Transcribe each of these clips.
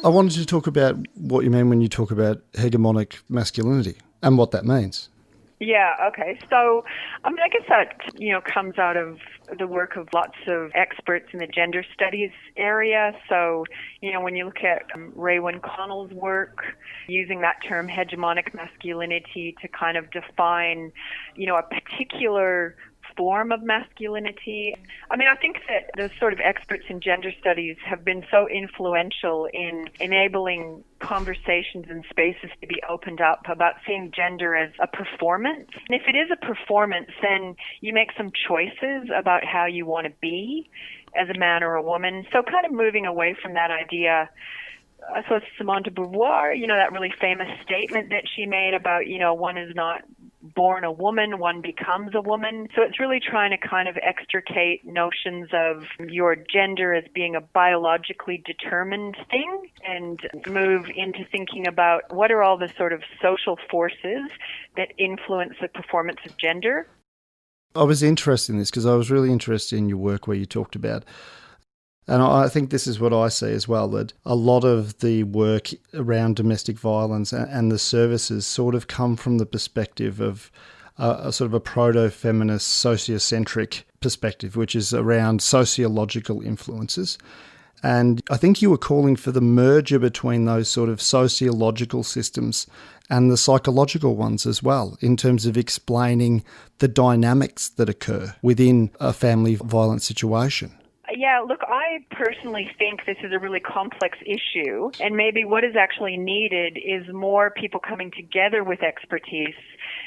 I wanted to talk about what you mean when you talk about hegemonic masculinity and what that means. Yeah, okay. So, I guess that comes out of the work of lots of experts in the gender studies area. So, when you look at Raewyn Connell's work, using that term hegemonic masculinity to kind of define, a particular form of masculinity. I think that those sort of experts in gender studies have been so influential in enabling conversations and spaces to be opened up about seeing gender as a performance. And if it is a performance, then you make some choices about how you want to be as a man or a woman. So kind of moving away from that idea. I suppose Simone de Beauvoir, that really famous statement that she made about, one is not born a woman, one becomes a woman. So it's really trying to kind of extricate notions of your gender as being a biologically determined thing and move into thinking about what are all the sort of social forces that influence the performance of gender. I was interested in this because I was really interested in your work where you talked about, and I think this is what I see as well, that a lot of the work around domestic violence and the services sort of come from the perspective of a sort of a proto-feminist sociocentric perspective, which is around sociological influences. And I think you were calling for the merger between those sort of sociological systems and the psychological ones as well, in terms of explaining the dynamics that occur within a family violence situation. Yeah, look, I personally think this is a really complex issue, and maybe what is actually needed is more people coming together with expertise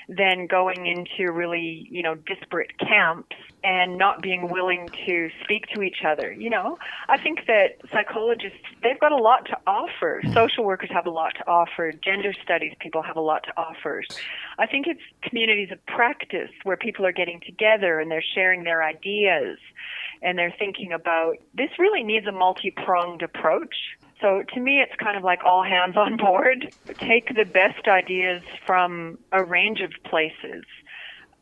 than going into really, disparate camps and not being willing to speak to each other. I think that psychologists, they've got a lot to offer. Social workers have a lot to offer. Gender studies people have a lot to offer. I think it's communities of practice where people are getting together and they're sharing their ideas and they're thinking about, this really needs a multi-pronged approach. So to me, it's kind of like all hands on board. Take the best ideas from a range of places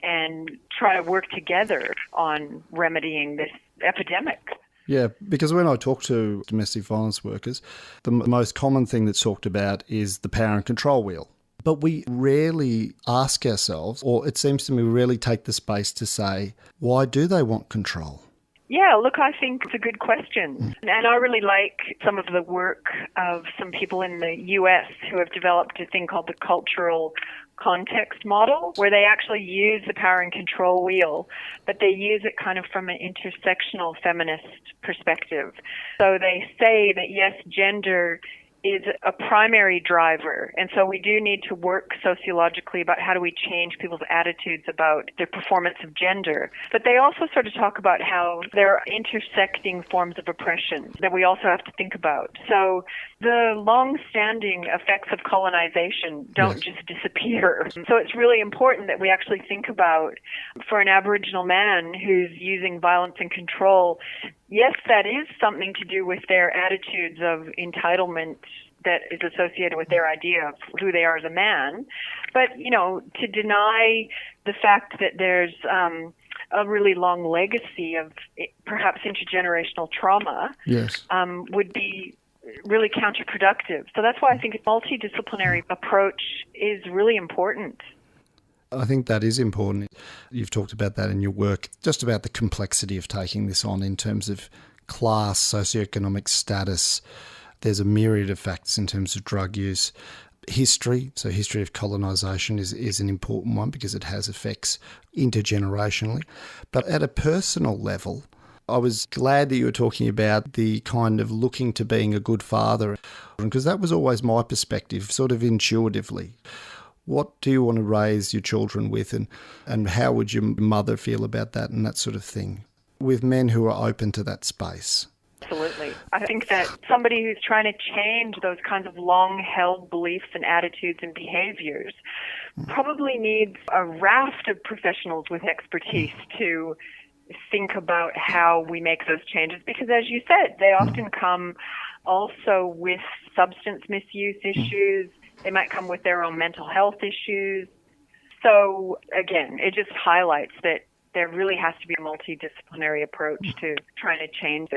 and try to work together on remedying this epidemic. Yeah, because when I talk to domestic violence workers, the most common thing that's talked about is the power and control wheel. But we rarely ask ourselves, or it seems to me we rarely take the space to say, why do they want control? Yeah, look, I think it's a good question. And I really like some of the work of some people in the U.S. who have developed a thing called the cultural context model, where they actually use the power and control wheel, but they use it kind of from an intersectional feminist perspective. So they say that, yes, gender is a primary driver. And so we do need to work sociologically about how do we change people's attitudes about their performance of gender. But they also sort of talk about how there are intersecting forms of oppression that we also have to think about. So the long-standing effects of colonization don't just disappear. So it's really important that we actually think about, for an Aboriginal man who's using violence and control, yes, that is something to do with their attitudes of entitlement that is associated with their idea of who they are as a man. But, to deny the fact that there's a really long legacy of perhaps intergenerational trauma would be really counterproductive. So that's why I think a multidisciplinary approach is really important. I think that is important. You've talked about that in your work, just about the complexity of taking this on in terms of class, socioeconomic status. There's a myriad of factors in terms of drug use. History, so history of colonisation is an important one because it has effects intergenerationally. But at a personal level, I was glad that you were talking about the kind of looking to being a good father, because that was always my perspective, sort of intuitively. What do you want to raise your children with, and how would your mother feel about that and that sort of thing, with men who are open to that space? Absolutely. I think that somebody who's trying to change those kinds of long-held beliefs and attitudes and behaviors probably needs a raft of professionals with expertise to think about how we make those changes, because as you said, they often come also with substance misuse issues. They might come with their own mental health issues. So again, it just highlights that there really has to be a multidisciplinary approach to trying to change it.